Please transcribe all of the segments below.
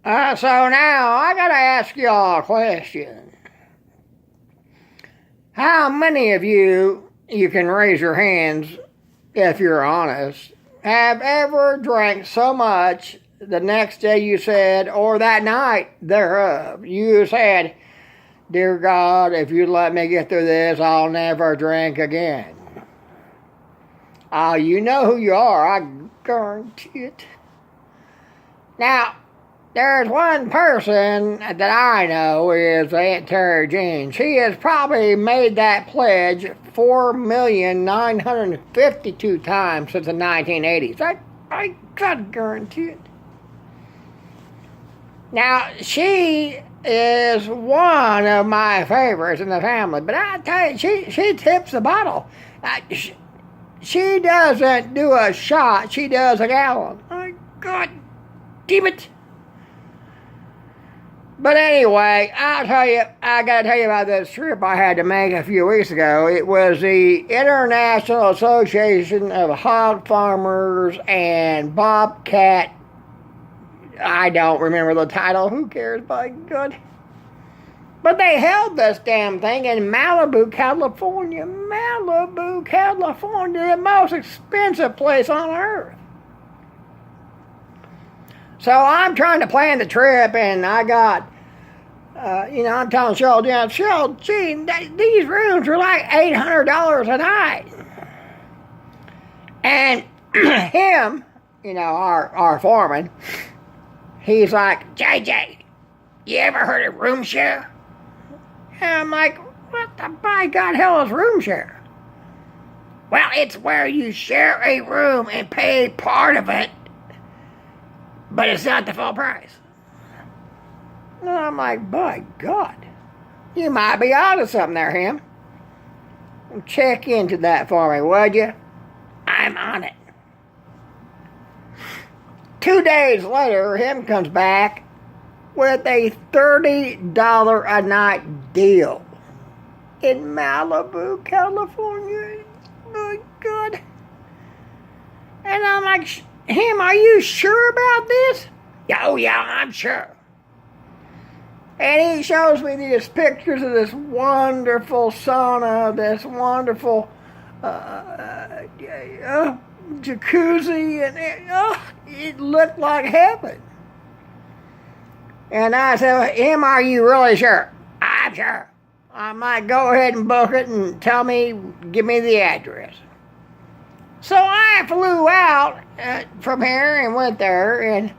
So now I gotta ask y'all a question. How many of you can raise your hands if you're honest, have ever drank so much the next day you said, or that night thereof, you said, "Dear God, if you let me get through this, I'll never drink again." You know who you are, I guarantee it. Now, there's one person that I know is Aunt Terry Jean. She has probably made that pledge 4,952 times since the 1980s. I gotta guarantee it. Now, she is one of my favorites in the family, but I tell you, she tips the bottle. She doesn't do a shot, she does a gallon. God damn it. But anyway, I gotta tell you about this trip I had to make a few weeks ago. It was the International Association of Hog Farmers and Bobcat. I don't remember the title. Who cares, by God? But they held this damn thing in Malibu, California. Malibu, California, the most expensive place on earth. So I'm trying to plan the trip, and I got, I'm telling Cheryl, gee, these rooms are like $800 a night. And him, our foreman, he's like, "JJ, you ever heard of room share?" And I'm like, "What the by God hell is room share?" "Well, it's where you share a room and pay part of it, but it's not the full price." And I'm like, "By God, you might be onto something there, him. Check into that for me, would you?" "I'm on it." 2 days later, him comes back with a $30 a night deal in Malibu, California. My God. And I'm like, "Him, are you sure about this?" "Oh yeah, I'm sure." And he shows me these pictures of this wonderful sauna, this wonderful jacuzzi, and it looked like heaven. And I said, "Him, are you really sure?" "I'm sure." I might go ahead and book it and give me the address. So I flew out from here and went there, and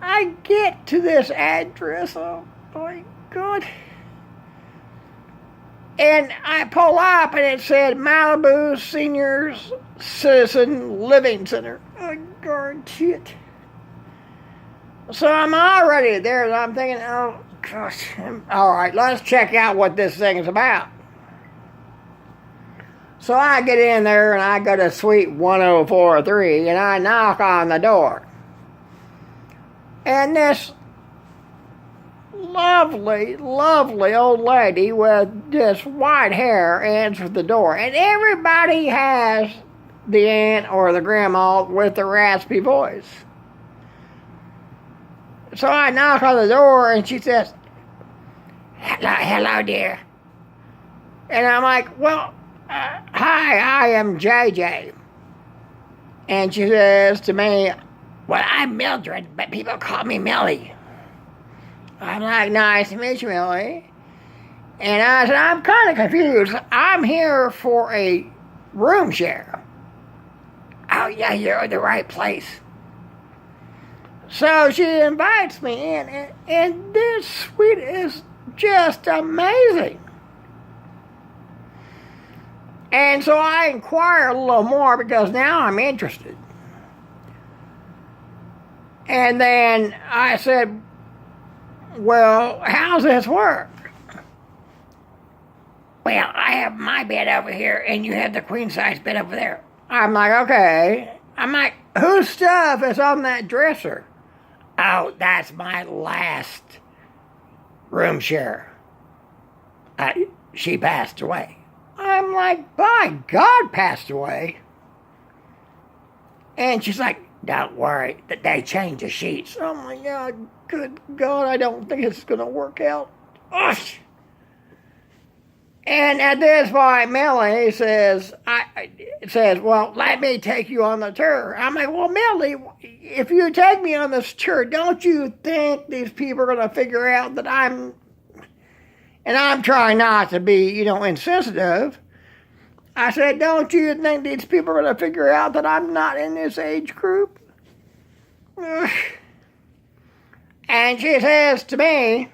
I get to this address. Oh my God. And I pull up, and it said Malibu Seniors Citizen Living Center. I guarantee it. So I'm already there, and I'm thinking, oh, gosh, all right, let's check out what this thing is about. So I get in there, and I go to suite 1043, and I knock on the door. And this lovely, lovely old lady with just white hair answers the door. And everybody has the aunt or the grandma with the raspy voice. So I knock on the door, and she says, hello, dear." And I'm like, "Well, hi, I am JJ." And she says to me, "Well, I'm Mildred, but people call me Millie." I'm like, "Nice to meet you, Millie." And I said, "I'm kind of confused. I'm here for a room share." "Oh, yeah, you're in the right place." So she invites me in, and this suite is just amazing. And so I inquire a little more because now I'm interested. And then I said, "Well, how's this work?" "Well, I have my bed over here, and you have the queen size bed over there." I'm like, "Okay." I'm like, "Whose stuff is on that dresser?" "Oh, that's my last room share. She passed away." I'm like, "By God, passed away?" And she's like, Don't worry, that they change the sheets. Oh my God, good God, I don't think it's going to work out. Ugh. And at this point, Melanie says, well, let me take you on the tour. I'm like, well, Melanie, if you take me on this tour, don't you think these people are going to figure out that I'm trying not to be, insensitive. I said, don't you think these people are going to figure out that I'm not in this age group? Ugh. And she says to me,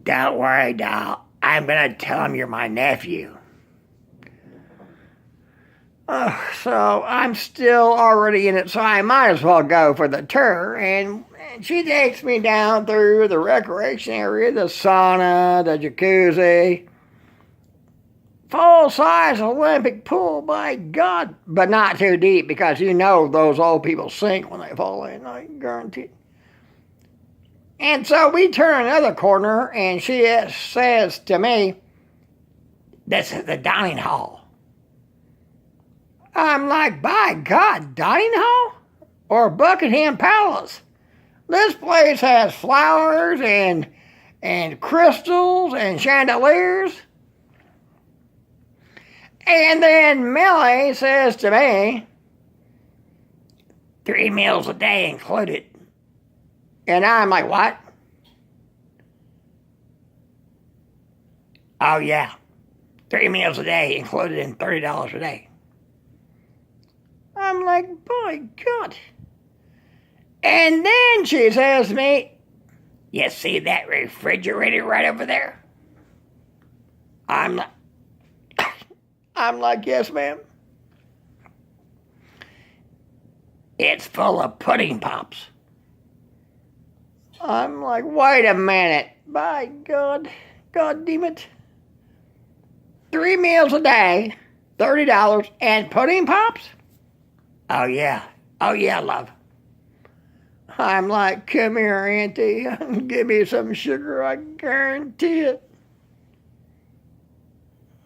don't worry, doll. I'm going to tell him you're my nephew. So I'm still already in it, so I might as well go for the tour. And she takes me down through the recreation area, the sauna, the jacuzzi. Full-size Olympic pool, by God. But not too deep, because those old people sink when they fall in, I guarantee. And so we turn another corner, and she says to me, this is the dining hall. I'm like, by God, dining hall? Or Buckingham Palace? This place has flowers and crystals and chandeliers. And then Millie says to me, 3 meals a day included. And I'm like, what? Oh, yeah. 3 meals a day included in $30 a day. I'm like, by God. And then she says to me, you see that refrigerator right over there? I'm like, yes, ma'am. It's full of pudding pops. I'm like, wait a minute. By God. God damn it. 3 meals a day, $30, and pudding pops? Oh, yeah. Oh, yeah, love. I'm like, come here, Auntie. Give me some sugar. I guarantee it.